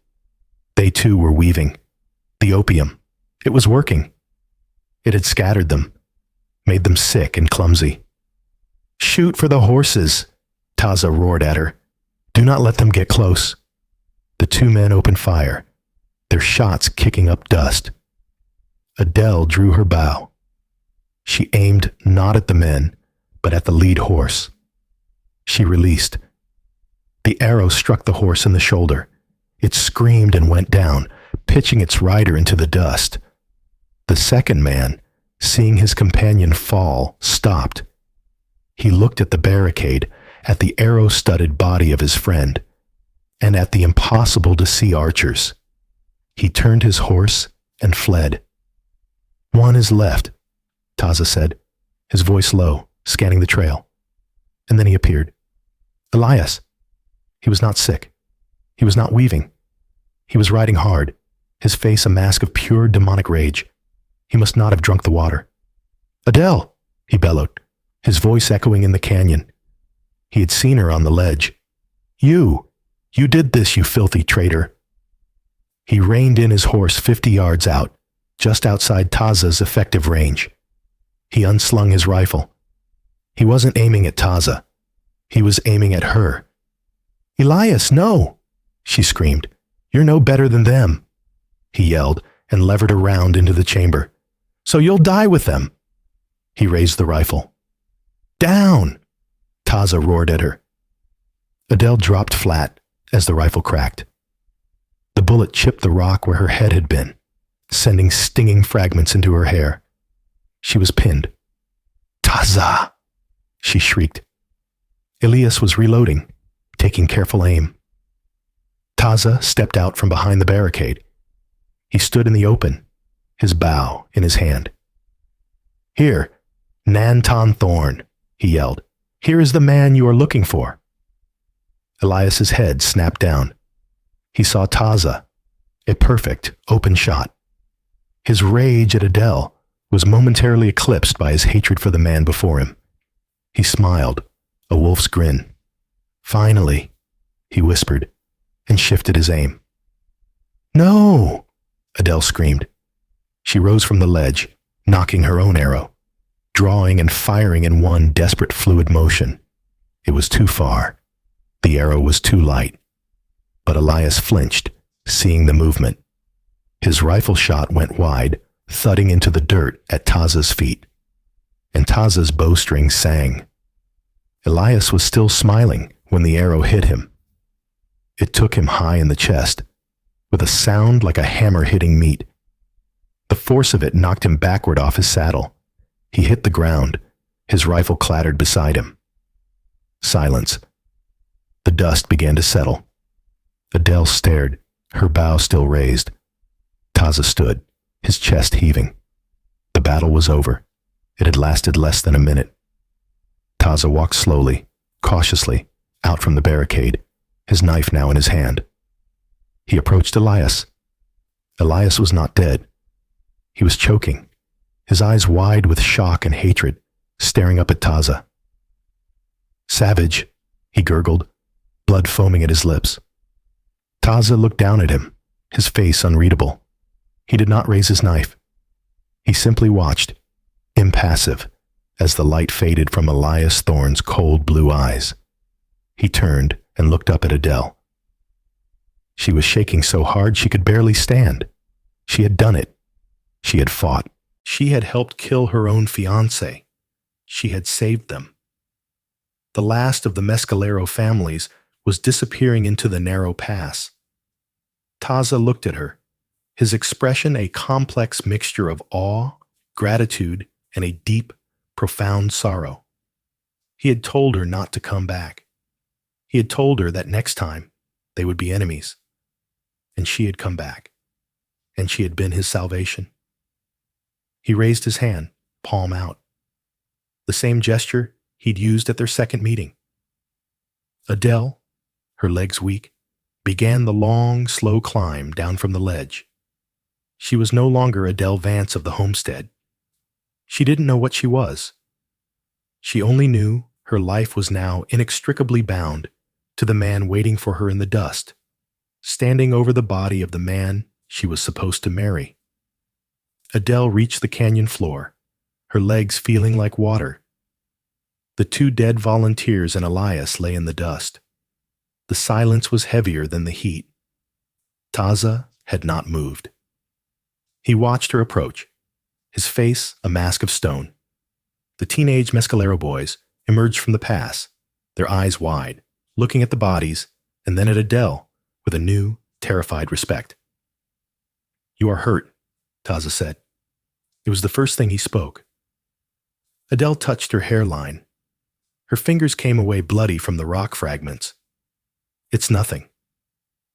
They too were weaving. The opium. It was working. It had scattered them, made them sick and clumsy. "Shoot for the horses," Taza roared at her. "Do not let them get close." The 2 men opened fire, their shots kicking up dust. Adele drew her bow. She aimed not at the men, but at the lead horse. She released. The arrow struck the horse in the shoulder. It screamed and went down, pitching its rider into the dust. The second man, seeing his companion fall, stopped. He looked at the barricade, at the arrow-studded body of his friend, and at the impossible-to-see archers. He turned his horse and fled. "One is left," Taza said, his voice low, scanning the trail. And then he appeared. Elias. He was not sick. He was not weaving. He was riding hard, his face a mask of pure demonic rage. He must not have drunk the water. "Adele!" he bellowed, his voice echoing in the canyon. He had seen her on the ledge. You did this, you filthy traitor." He reined in his horse 50 yards out, just outside Taza's effective range. He unslung his rifle. He wasn't aiming at Taza. He was aiming at her. "Elias, no!" she screamed. "You're no better than them." He yelled and levered a round into the chamber. "So you'll die with them." He raised the rifle. "Down!" Taza roared at her. Adele dropped flat as the rifle cracked. The bullet chipped the rock where her head had been, sending stinging fragments into her hair. She was pinned. "Taza!" she shrieked. Elias was reloading, taking careful aim. Taza stepped out from behind the barricade. He stood in the open, his bow in his hand. "Here, Nanton Thorn," he yelled. "Here is the man you are looking for." Elias's head snapped down. He saw Taza, a perfect, open shot. His rage at Adele was momentarily eclipsed by his hatred for the man before him. He smiled, a wolf's grin. "Finally," he whispered, and shifted his aim. "No!" Adele screamed. She rose from the ledge, knocking her own arrow, drawing and firing in one desperate fluid motion. It was too far. The arrow was too light. But Elias flinched, seeing the movement. His rifle shot went wide, thudding into the dirt at Taza's feet. And Taza's bowstring sang. Elias was still smiling when the arrow hit him. It took him high in the chest, with a sound like a hammer hitting meat. The force of it knocked him backward off his saddle. He hit the ground. His rifle clattered beside him. Silence. The dust began to settle. Adele stared, her bow still raised. Taza stood, his chest heaving. The battle was over. It had lasted less than a minute. Taza walked slowly, cautiously, out from the barricade, his knife now in his hand. He approached Elias. Elias was not dead. He was choking, his eyes wide with shock and hatred, staring up at Taza. "Savage," he gurgled, blood foaming at his lips. Taza looked down at him, his face unreadable. He did not raise his knife. He simply watched, impassive, as the light faded from Elias Thorne's cold blue eyes. He turned and looked up at Adele. She was shaking so hard she could barely stand. She had done it. She had fought. She had helped kill her own fiancé. She had saved them. The last of the Mescalero families was disappearing into the narrow pass. Taza looked at her, his expression a complex mixture of awe, gratitude, and a deep, profound sorrow. He had told her not to come back. He had told her that next time they would be enemies. And she had come back, and she had been his salvation. He raised his hand, palm out. The same gesture he'd used at their second meeting. Adele, her legs weak, began the long, slow climb down from the ledge. She was no longer Adele Vance of the homestead. She didn't know what she was. She only knew her life was now inextricably bound to the man waiting for her in the dust, standing over the body of the man she was supposed to marry. Adele reached the canyon floor, her legs feeling like water. The two dead volunteers and Elias lay in the dust. The silence was heavier than the heat. Taza had not moved. He watched her approach, his face a mask of stone. The teenage Mescalero boys emerged from the pass, their eyes wide, looking at the bodies and then at Adele with a new, terrified respect. "You are hurt," Taza said. It was the first thing he spoke. Adele touched her hairline. Her fingers came away bloody from the rock fragments. "It's nothing."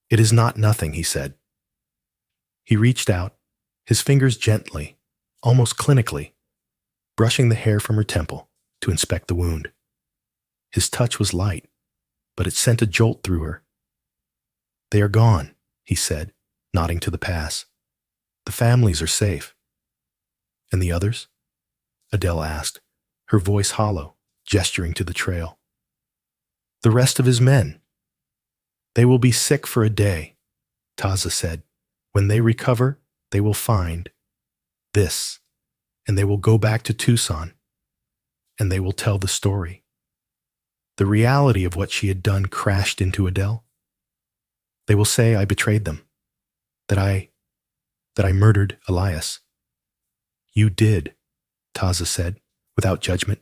"It is not nothing," he said. He reached out, his fingers gently, almost clinically, brushing the hair from her temple to inspect the wound. His touch was light, but it sent a jolt through her. "They are gone," he said, nodding to the pass. "The families are safe." "And the others?" Adele asked, her voice hollow, gesturing to the trail. "The rest of his men." "They will be sick for a day," Taza said. "When they recover, they will find this, and they will go back to Tucson, and they will tell the story." The reality of what she had done crashed into Adele. "They will say I betrayed them, that I murdered Elias." "You did," Taza said, without judgment.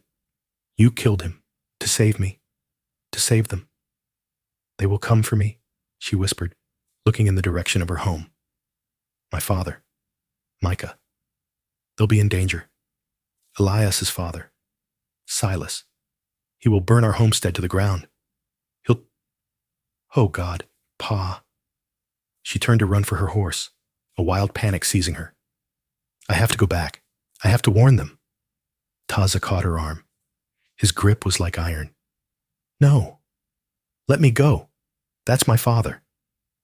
"You killed him, to save me, to save them." "They will come for me," she whispered, looking in the direction of her home. "My father, Micah. They'll be in danger. Elias's father, Silas. He will burn our homestead to the ground. He'll... Oh, God, Pa." She turned to run for her horse, a wild panic seizing her. "I have to go back. I have to warn them." Taza caught her arm. His grip was like iron. "No. Let me go. That's my father,"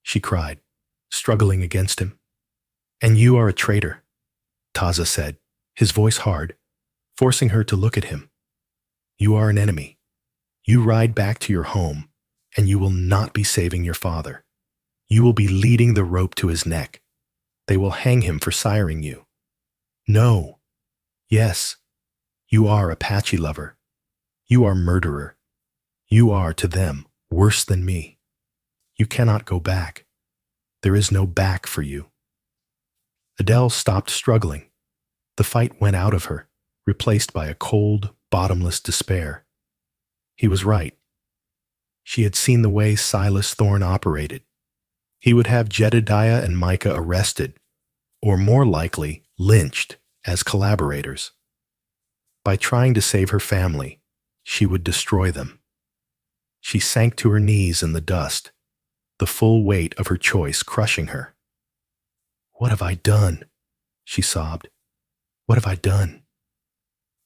she cried, struggling against him. "And you are a traitor," Taza said, his voice hard, forcing her to look at him. "You are an enemy. You ride back to your home, and you will not be saving your father. You will be leading the rope to his neck. They will hang him for siring you. No. Yes. You are Apache lover. You are murderer. You are, to them, worse than me. You cannot go back. There is no back for you." Adele stopped struggling. The fight went out of her, replaced by a cold, bottomless despair. He was right. She had seen the way Silas Thorne operated. He would have Jedediah and Micah arrested, or more likely, lynched as collaborators. By trying to save her family, she would destroy them. She sank to her knees in the dust, the full weight of her choice crushing her. "What have I done?" she sobbed. "What have I done?"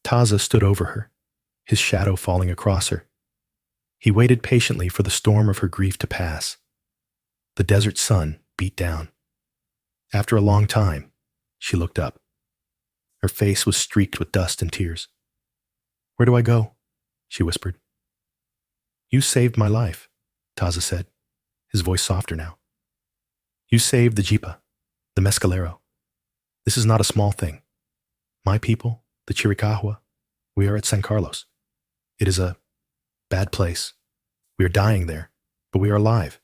Taza stood over her, his shadow falling across her. He waited patiently for the storm of her grief to pass. The desert sun beat down. After a long time, she looked up. Her face was streaked with dust and tears. "Where do I go?" she whispered. "You saved my life," Taza said, his voice softer now. "You saved the Jipa, the Mescalero. This is not a small thing. My people, the Chiricahua, we are at San Carlos. It is a bad place. We are dying there, but we are alive.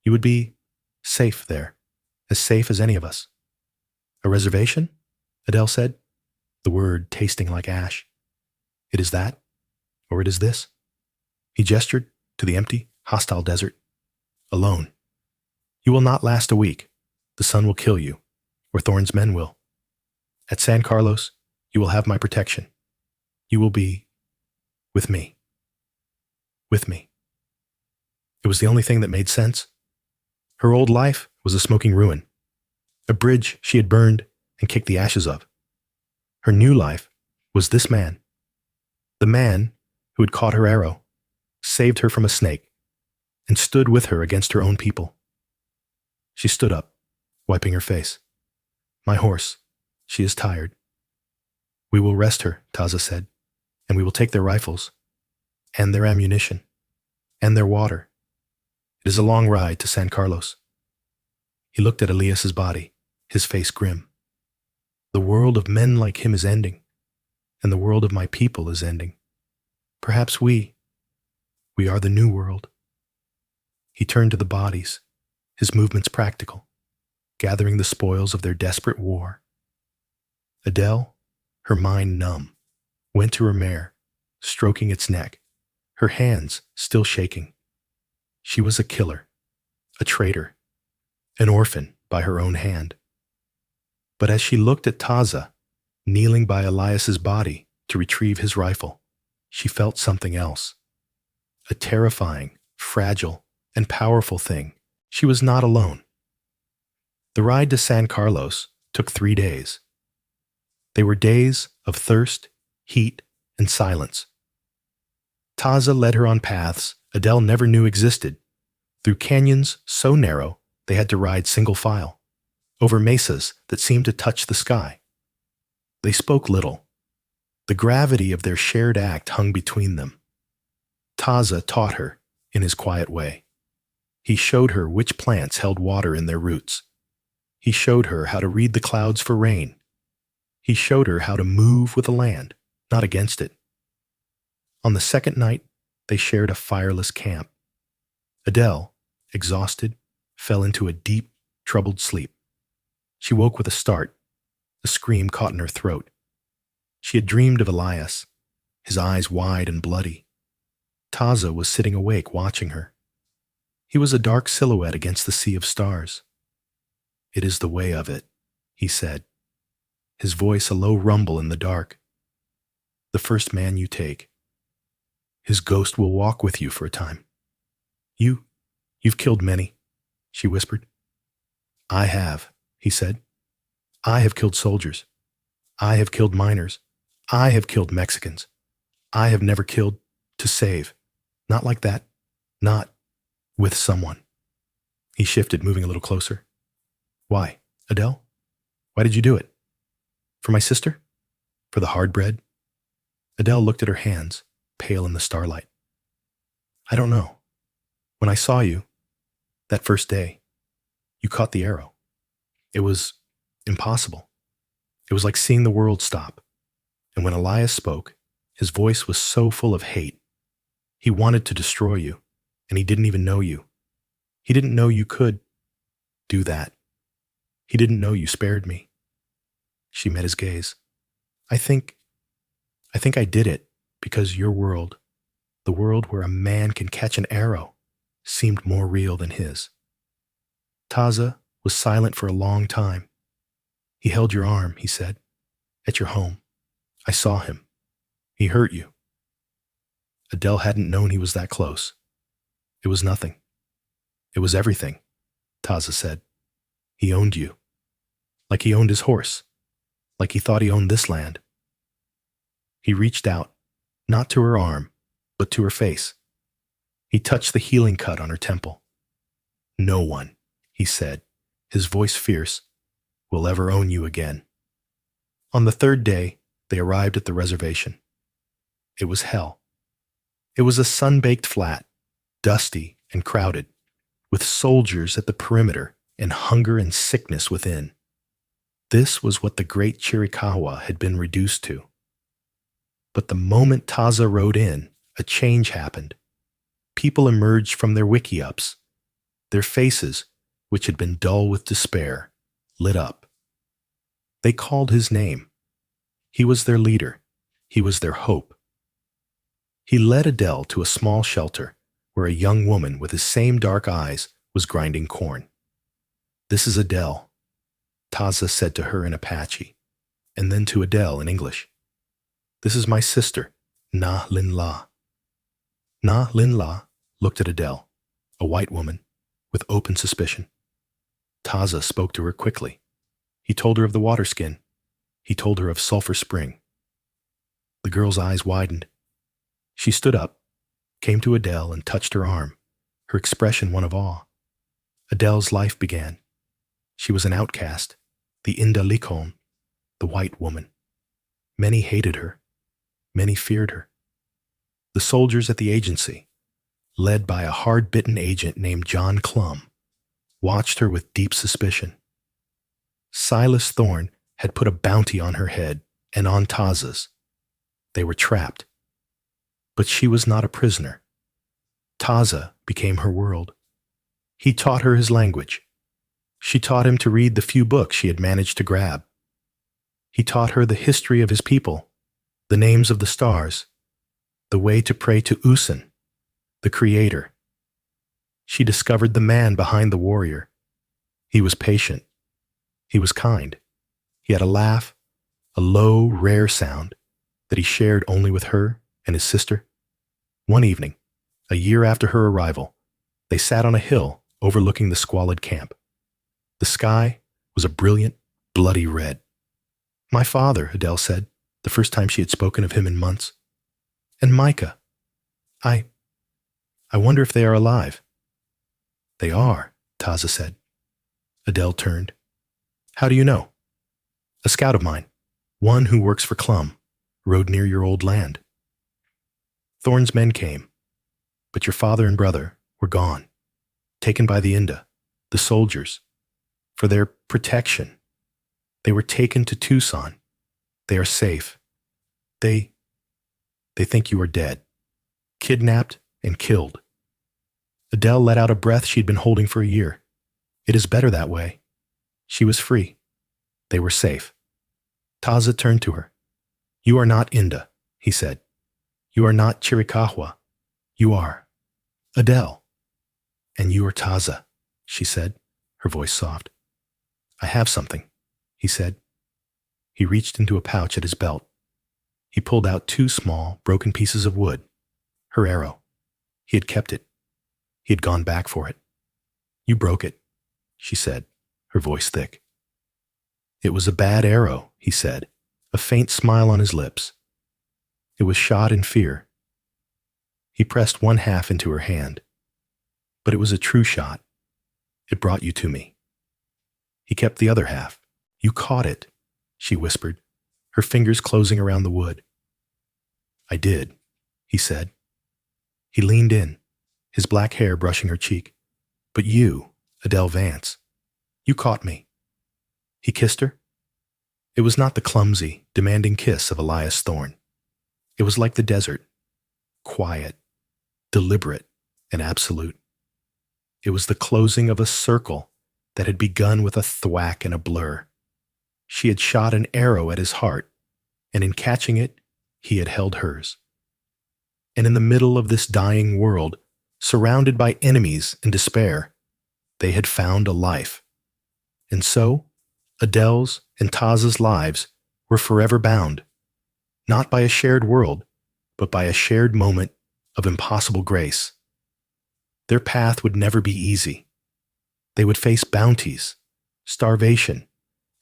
You would be safe there, as safe as any of us." "A reservation?" Adele said, the word tasting like ash. "It is that, or it is this." He gestured to the empty, hostile desert. "Alone. You will not last a week. The sun will kill you, or Thorne's men will. At San Carlos, you will have my protection. You will be with me. With me." It was the only thing that made sense. Her old life was a smoking ruin, a bridge she had burned and kicked the ashes of. Her new life was this man, the man who had caught her arrow, saved her from a snake, and stood with her against her own people. She stood up, wiping her face. "My horse, she is tired." "We will rest her," Taza said, "and we will take their rifles, and their ammunition, and their water. It is a long ride to San Carlos." He looked at Elias's body, his face grim. "The world of men like him is ending, and the world of my people is ending. Perhaps we are the new world." He turned to the bodies, his movements practical, gathering the spoils of their desperate war. Adele, her mind numb, went to her mare, stroking its neck, her hands still shaking. She was a killer, a traitor, an orphan by her own hand. But as she looked at Taza, kneeling by Elias's body to retrieve his rifle, she felt something else. A terrifying, fragile, and powerful thing. She was not alone. The ride to San Carlos took 3 days. They were days of thirst, heat, and silence. Taza led her on paths Adele never knew existed, through canyons so narrow they had to ride single file, over mesas that seemed to touch the sky. They spoke little. The gravity of their shared act hung between them. Taza taught her in his quiet way. He showed her which plants held water in their roots. He showed her how to read the clouds for rain. He showed her how to move with the land, not against it. On the second night, they shared a fireless camp. Adele, exhausted, fell into a deep, troubled sleep. She woke with a start. A scream caught in her throat. She had dreamed of Elias, his eyes wide and bloody. Taza was sitting awake watching her. He was a dark silhouette against the sea of stars. "It is the way of it," he said, his voice a low rumble in the dark. "The first man you take, his ghost will walk with you for a time. You've killed many," she whispered. "I have," he said. "I have killed soldiers. I have killed miners. I have killed Mexicans. I have never killed to save. Not like that. Not with someone." He shifted, moving a little closer. "Why, Adele? Why did you do it? For my sister? For the hard bread?" Adele looked at her hands, pale in the starlight. "I don't know. When I saw you, that first day, you caught the arrow. It was impossible. It was like seeing the world stop. And when Elias spoke, his voice was so full of hate. He wanted to destroy you, and he didn't even know you. He didn't know you could do that. He didn't know you spared me." She met his gaze. I think I did it because your world, the world where a man can catch an arrow, seemed more real than his." Taza was silent for a long time. He held your arm, he said, at your home. I saw him. He hurt you. Adele hadn't known he was that close. It was nothing. It was everything, Taza said. He owned you. Like he owned his horse. Like he thought he owned this land. He reached out, not to her arm, but to her face. He touched the healing cut on her temple. No one, he said, his voice fierce, will ever own you again. On the third day, they arrived at the reservation. It was hell. It was a sun-baked flat, dusty and crowded, with soldiers at the perimeter and hunger and sickness within. This was what the great Chiricahua had been reduced to. But the moment Taza rode in, a change happened. People emerged from their wiki-ups. Their faces, which had been dull with despair, lit up. They called his name. He was their leader. He was their hope. He led Adele to a small shelter where a young woman with the same dark eyes was grinding corn. This is Adele, Taza said to her in Apache, and then to Adele in English. This is my sister, Na Lin La. Na Lin La looked at Adele, a white woman, with open suspicion. Taza spoke to her quickly. He told her of the water skin. He told her of Sulphur Spring. The girl's eyes widened. She stood up, came to Adele and touched her arm, her expression one of awe. Adele's life began. She was an outcast, the Indalikon, the white woman. Many hated her. Many feared her. The soldiers at the agency, led by a hard-bitten agent named John Clum, watched her with deep suspicion. Silas Thorne had put a bounty on her head and on Taza's. They were trapped. But she was not a prisoner. Taza became her world. He taught her his language. She taught him to read the few books she had managed to grab. He taught her the history of his people, the names of the stars, the way to pray to Usan, the Creator. She discovered the man behind the warrior. He was patient. He was kind. He had a laugh, a low, rare sound that he shared only with her and his sister. One evening, a year after her arrival, they sat on a hill overlooking the squalid camp. The sky was a brilliant, bloody red. My father, Adele said, the first time she had spoken of him in months. And Micah. I wonder if they are alive. They are, Taza said. Adele turned. How do you know? A scout of mine, one who works for Clum, rode near your old land. Thorne's men came, but your father and brother were gone, taken by the Inda, the soldiers, for their protection. They were taken to Tucson. They are safe. They think you are dead, kidnapped and killed. Adele let out a breath she'd been holding for a year. It is better that way. She was free. They were safe. Taza turned to her. You are not Inda, he said. You are not Chiricahua. You are Adele. And you are Taza, she said, her voice soft. I have something, he said. He reached into a pouch at his belt. He pulled out 2 small, broken pieces of wood. Her arrow. He had kept it. He had gone back for it. You broke it, she said, her voice thick. It was a bad arrow, he said, a faint smile on his lips. It was shot in fear. He pressed 1/2 into her hand. But it was a true shot. It brought you to me. He kept the other half. You caught it, she whispered, her fingers closing around the wood. I did, he said. He leaned in, his black hair brushing her cheek. But you, Adele Vance, you caught me. He kissed her. It was not the clumsy, demanding kiss of Elias Thorne. It was like the desert, quiet, deliberate, and absolute. It was the closing of a circle that had begun with a thwack and a blur. She had shot an arrow at his heart, and in catching it, he had held hers. And in the middle of this dying world, surrounded by enemies and despair, they had found a life. And so, Adele's and Taz's lives were forever bound, not by a shared world, but by a shared moment of impossible grace. Their path would never be easy. They would face bounties, starvation,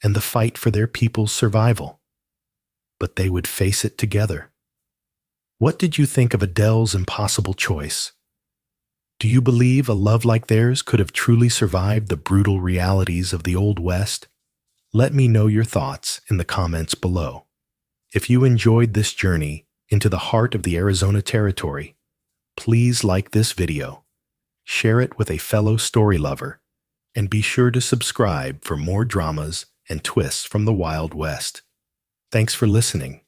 and the fight for their people's survival. But they would face it together. What did you think of Adele's impossible choice? Do you believe a love like theirs could have truly survived the brutal realities of the Old West? Let me know your thoughts in the comments below. If you enjoyed this journey into the heart of the Arizona Territory, please like this video, share it with a fellow story lover, and be sure to subscribe for more dramas and twists from the Wild West. Thanks for listening.